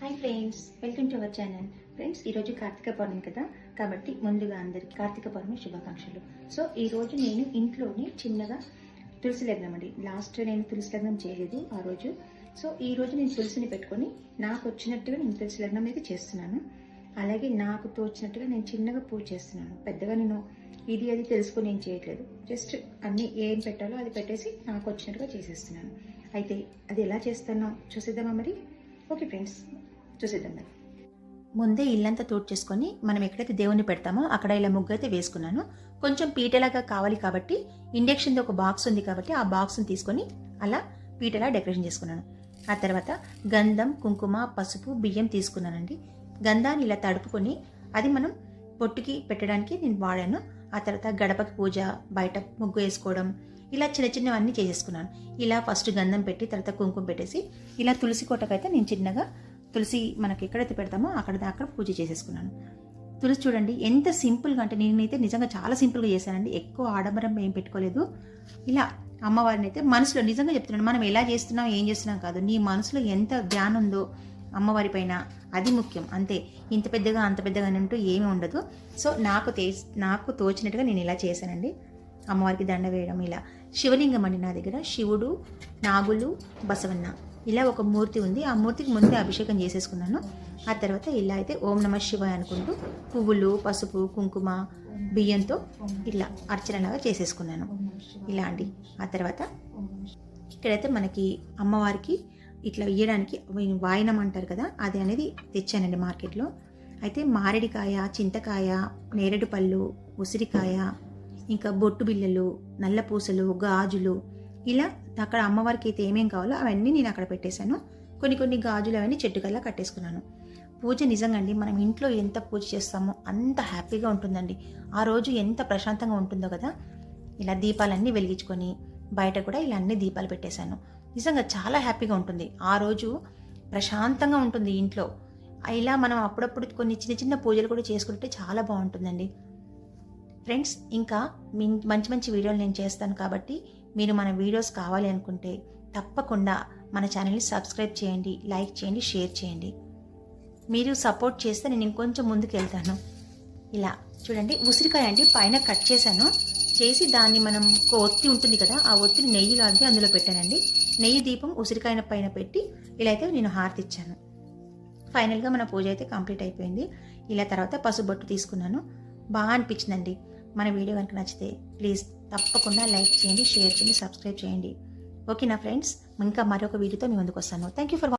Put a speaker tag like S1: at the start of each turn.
S1: Hi friends, welcome to our channel. Friends, ఈరోజు కార్తీక పౌర్ణమి కదా, కాబట్టి ముందుగా అందరికి కార్తీక పౌర్ణమి శుభాకాంక్షలు. సో ఈరోజు నేను ఇంట్లోనే చిన్నగా తులసి లగ్నం అండి. లాస్ట్ నేను తులసి లగ్నం చేయలేదు ఆ రోజు. సో ఈ రోజు నేను తులసిని పెట్టుకొని నాకు వచ్చినట్టుగా నేను తులసి లగ్నం అయితే చేస్తున్నాను. అలాగే నాకు తోచినట్టుగా నేను చిన్నగా పూజ చేస్తున్నాను. పెద్దగా నేను ఇది అది తెలుసుకొని నేను చేయట్లేదు. జస్ట్ అన్నీ ఏం పెట్టాలో అది పెట్టేసి నాకు వచ్చినట్టుగా చేసేస్తున్నాను. అయితే అది ఎలా చేస్తానో చూసేద్దామా మరి? ఓకే ఫ్రెండ్స్, చూసేద్దాం. ముందే ఇల్లంతా చేసుకొని మనం ఎక్కడైతే దేవుణ్ణి పెడతామో అక్కడ ఇలా ముగ్గు అయితే వేసుకున్నాను. కొంచెం పీటలాగా కావాలి కాబట్టి ఇండక్షన్ది ఒక బాక్స్ ఉంది కాబట్టి ఆ బాక్స్ని తీసుకొని అలా పీటలా డెకరేషన్ చేసుకున్నాను. ఆ తర్వాత గంధం, కుంకుమ, పసుపు, బియ్యం తీసుకున్నానండి. గంధాన్ని ఇలా తడుపుకొని అది మనం పొట్టుకి పెట్టడానికి నేను వాడాను. ఆ తర్వాత గడపకి పూజ, బయట ముగ్గు వేసుకోవడం, ఇలా చిన్న చిన్నవన్నీ చేసేసుకున్నాను. ఇలా ఫస్ట్ గంధం పెట్టి తర్వాత కుంకుమ పెట్టేసి ఇలా తులసి కోటకైతే నేను చిన్నగా తులసి మనకి ఎక్కడైతే పెడతామో అక్కడ పూజ చేసేసుకున్నాను. తులసి చూడండి ఎంత సింపుల్గా, అంటే నేనైతే నిజంగా చాలా సింపుల్గా చేశానండి. ఎక్కువ ఆడంబరం ఏం పెట్టుకోలేదు. ఇలా అమ్మవారిని అయితే మనసులో నిజంగా చెప్తున్నాను, మనం ఎలా చేస్తున్నాం ఏం చేస్తున్నాం కాదు, నీ మనసులో ఎంత ధ్యానం ఉందో అమ్మవారి పైన అది ముఖ్యం. అంతే, ఇంత పెద్దగా అంత పెద్దగా అంటూ ఏమీ ఉండదు. సో నాకు తోచినట్టుగా నేను ఇలా చేశానండి. అమ్మవారికి దండ వేయడం, ఇలా శివలింగం అండి నా దగ్గర. శివుడు, నాగులు, బసవన్న ఇలా ఒక మూర్తి ఉంది. ఆ మూర్తికి ముందే అభిషేకం చేసేసుకున్నాను. ఆ తర్వాత ఇలా అయితే ఓం నమ శివాయ అనుకుంటూ పువ్వులు, పసుపు, కుంకుమ, బియ్యంతో ఇలా అర్చనలాగా చేసేసుకున్నాను. ఇలా అండి. ఆ తర్వాత ఇక్కడైతే మనకి అమ్మవారికి ఇట్లా ఇయ్యడానికి వాయనం అంటారు కదా, అది అనేది తెచ్చానండి మార్కెట్లో. అయితే మారేడికాయ, చింతకాయ, నేరేడు పళ్ళు, ఉసిరికాయ, ఇంకా బొట్టు బిళ్ళలు, నల్ల పూసలు, గాజులు, ఇలా అక్కడ అమ్మవారికి అయితే ఏమేం కావాలో అవన్నీ నేను అక్కడ పెట్టేశాను. కొన్ని గాజులు అవన్నీ చెట్టుకల్లా కట్టేసుకున్నాను. పూజ నిజంగా అండి, మనం ఇంట్లో ఎంత పూజ చేస్తామో అంత హ్యాపీగా ఉంటుందండి. ఆ రోజు ఎంత ప్రశాంతంగా ఉంటుందో కదా. ఇలా దీపాలన్నీ వెలిగించుకొని బయట కూడా ఇలా అన్ని దీపాలు పెట్టేశాను. నిజంగా చాలా హ్యాపీగా ఉంటుంది. ఆ రోజు ప్రశాంతంగా ఉంటుంది ఇంట్లో. ఇలా మనం అప్పుడప్పుడు కొన్ని చిన్న చిన్న పూజలు కూడా చేసుకుంటే చాలా బాగుంటుందండి. ఫ్రెండ్స్, ఇంకా మంచి మంచి వీడియోలు నేను చేస్తాను కాబట్టి మీరు మన వీడియోస్ కావాలి అనుకుంటే తప్పకుండా మన ఛానల్ని సబ్స్క్రైబ్ చేయండి, లైక్ చేయండి, షేర్ చేయండి. మీరు సపోర్ట్ చేస్తే నేను ఇంకొంచెం ముందుకు వెళ్తాను. ఇలా చూడండి, ఉసిరికాయ అండి పైన కట్ చేసి దాన్ని మనం ఒక ఒత్తి ఉంటుంది కదా, ఆ ఒత్తిని నెయ్యి లాగి అందులో పెట్టానండి. నెయ్యి దీపం ఉసిరికాయ పైన పెట్టి ఇలా అయితే నేను హారతి ఇచ్చాను. ఫైనల్గా మన పూజ అయితే కంప్లీట్ అయిపోయింది. ఇలా తర్వాత పసుబొట్టు తీసుకున్నాను. బాగా అనిపించిందండి. మన వీడియో కనుక నచ్చితే ప్లీజ్ తప్పకుండా లైక్ చేయండి, షేర్ చేయండి, సబ్స్క్రైబ్ చేయండి. ఓకేనా ఫ్రెండ్స్, ఇంకా మరొక వీడియోతో మీ ముందుకు వస్తాను. Thank you for